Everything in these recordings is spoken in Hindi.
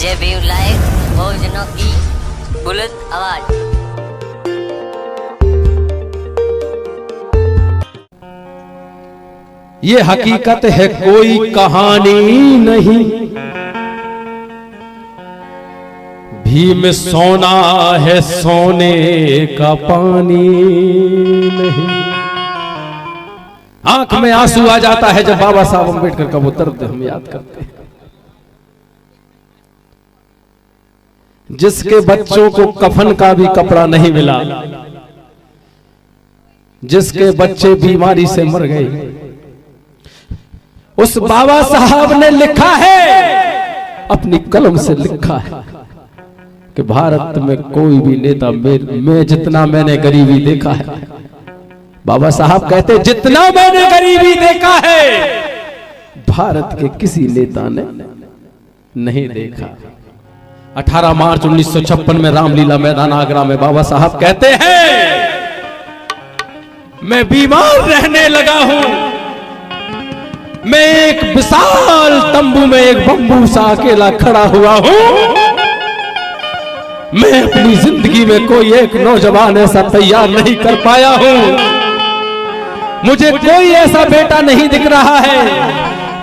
जे भी लाइक भोजनों की बुलंद आवाज। ये हकीकत है कोई कहानी नहीं, भीम सोना है सोने का पानी नहीं। आंख में आंसू आ जाता है जब बाबा साहब अम्बेडकर का वो दर्द हम याद करते हैं। जिसके बच्चों को कफन का भी कपड़ा नहीं मिला, जिसके बच्चे बीमारी से मर गए, उस बाबा साहब ने लिखा है, अपनी कलम से लिखा है कि भारत में कोई भी नेता मैं जितना मैंने गरीबी देखा है, बाबा साहब कहते जितना मैंने गरीबी देखा है भारत के किसी नेता ने नहीं देखा। 18 मार्च 1956 में रामलीला मैदान आगरा में बाबा साहब कहते हैं, मैं बीमार रहने लगा हूं, मैं एक विशाल तंबू में एक बंबू सा अकेला खड़ा हुआ हूं, मैं अपनी जिंदगी में कोई एक नौजवान ऐसा तैयार नहीं कर पाया हूं, मुझे कोई ऐसा बेटा नहीं दिख रहा है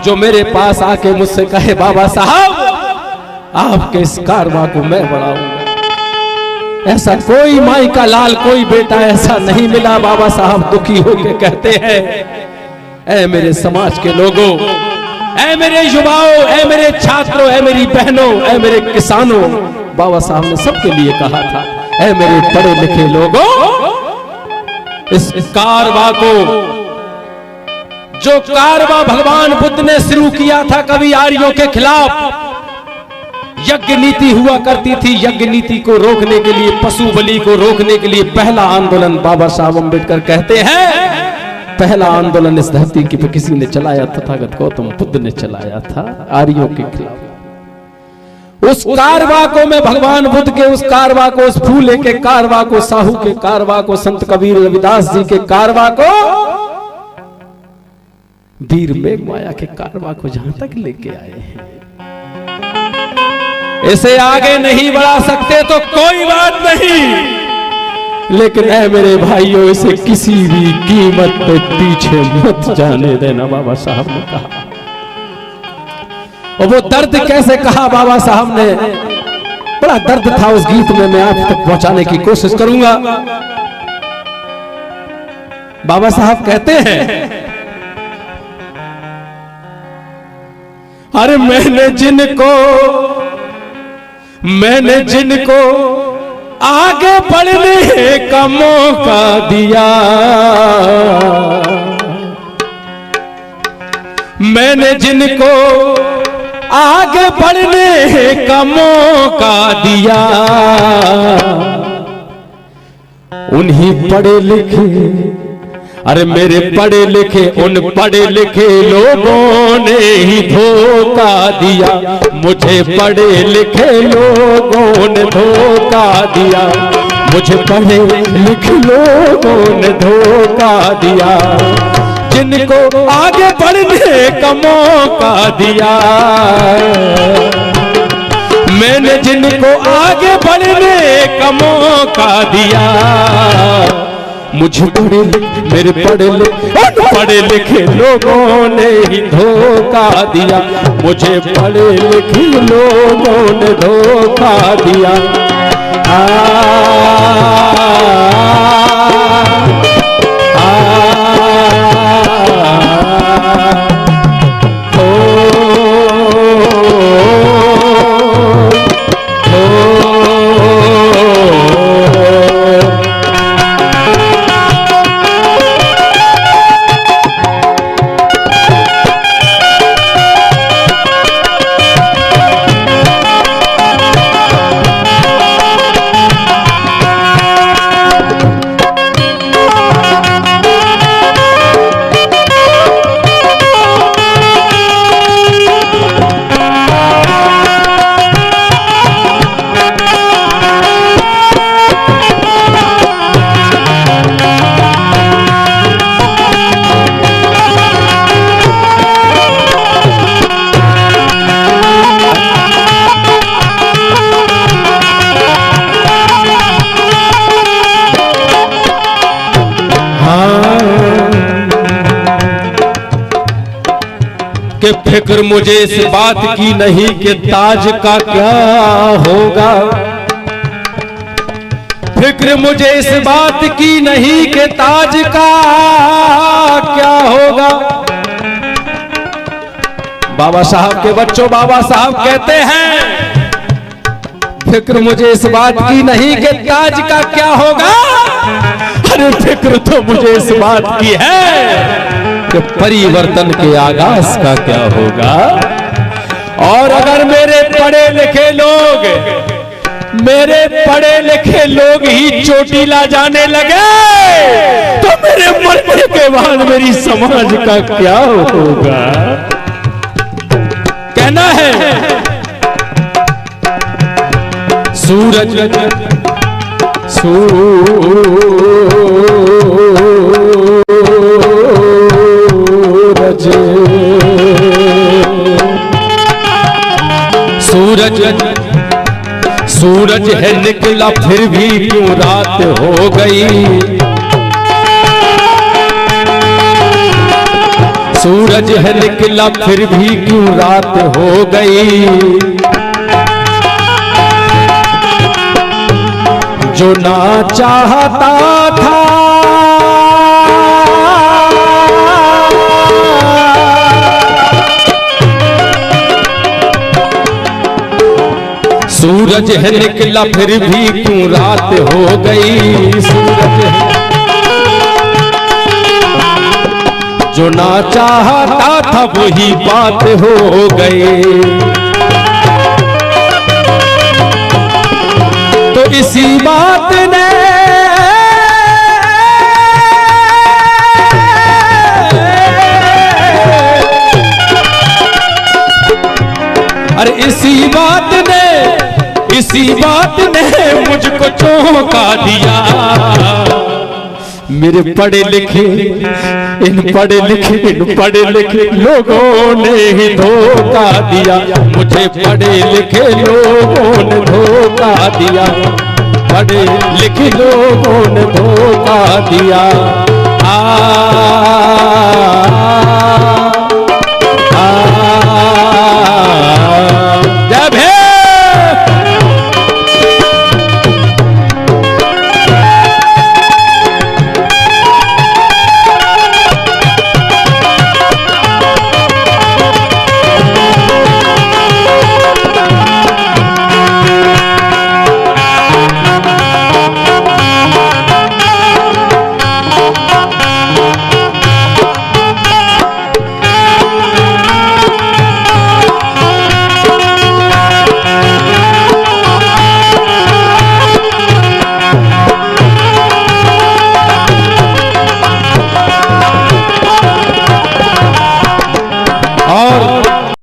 जो मेरे पास आके मुझसे कहे बाबा साहब आपके इस कारवां को मैं बढ़ाऊंगा। ऐसा कोई माई का लाल, कोई बेटा ऐसा नहीं मिला। बाबा साहब दुखी होकर कहते हैं, ऐ मेरे समाज के लोगों, ऐ मेरे युवाओं, ऐ मेरे छात्रों, ऐ मेरी बहनों, ऐ मेरे किसानों, बाबा साहब ने सबके लिए कहा था, ऐ मेरे पढ़े लिखे लोगों, इस कारवां को, जो कारवां भगवान बुद्ध ने शुरू किया था कभी आर्यों के खिलाफ, यज्ञ नीति हुआ करती थी, यज्ञ नीति को रोकने के लिए, पशु बलि को रोकने के लिए पहला आंदोलन बाबा साहब अम्बेडकर कहते हैं, पहला आंदोलन इस धरती की पे किसी ने चलाया, तथागत गौतम बुद्ध ने चलाया था आर्यों के खिलाफ। उस कारवां को मैं भगवान बुद्ध के उस कारवां को, उस फूले के कारवां को, साहू के कारवां को, संत कबीर रविदास जी के कारवां को, वीर मेघमाया के कारवां को जहां तक लेके आए हैं, इसे आगे नहीं बढ़ा सकते तो कोई बात नहीं, लेकिन ऐ मेरे भाइयों इसे किसी भी कीमत पे पीछे मत जाने देना, बाबा साहब ने कहा। और वो दर्द कैसे कहा बाबा साहब ने, बड़ा दर्द था उस गीत में, मैं आप तक पहुंचाने की कोशिश करूंगा। बाबा साहब कहते हैं, अरे मैंने जिनको आगे बढ़ने का मौका दिया, मैंने जिनको आगे बढ़ने का मौका दिया, उन्हीं पढ़े लिखे, अरे मेरे पढ़े लिखे, उन पढ़े लिखे लोगों ने ही धोखा दिया, मुझे पढ़े लिखे लोगों ने धोखा दिया, मुझे पढ़े लिखे लोगों ने धोखा दिया, जिनको आगे बढ़ने का मौका दिया, मैंने जिनको आगे बढ़ने का मौका दिया, मुझे मेरे पढ़े लिखे लोगों ने ही धोखा दिया, मुझे पढ़े लिखे लोगों ने धोखा दिया। कि फिक्र मुझे इस बात की नहीं कि ताज का क्या होगा, फिक्र मुझे इस बात की नहीं कि ताज का क्या होगा। बाबा साहब के बच्चों, बाबा साहब कहते हैं फिक्र मुझे इस बात की नहीं कि ताज का क्या होगा, अरे फिक्र तो मुझे इस बात की है कि परिवर्तन के आगाज का क्या होगा। और अगर मेरे पढ़े लिखे लोग ही चोटीला जाने लगे तो मेरे मरने के बाद मेरी समाज का क्या होगा। कहना है सूरज सूरज है निकला फिर भी क्यों रात हो गई, सूरज है निकला फिर भी क्यों रात हो गई। जो ना चाहता था सूरज है निकला फिर भी क्यों रात हो गई, सूरज है जो ना चाहता था वही बात हो गई। तो इसी बात ने अरे इसी बात ने मुझको चौंका दिया। मेरे पढ़े लिखे इन पढ़े लिखे लोगों ने ही धोखा दिया, मुझे पढ़े लिखे लोगों ने धोखा दिया, पढ़े लिखे लोगों ने धोखा दिया।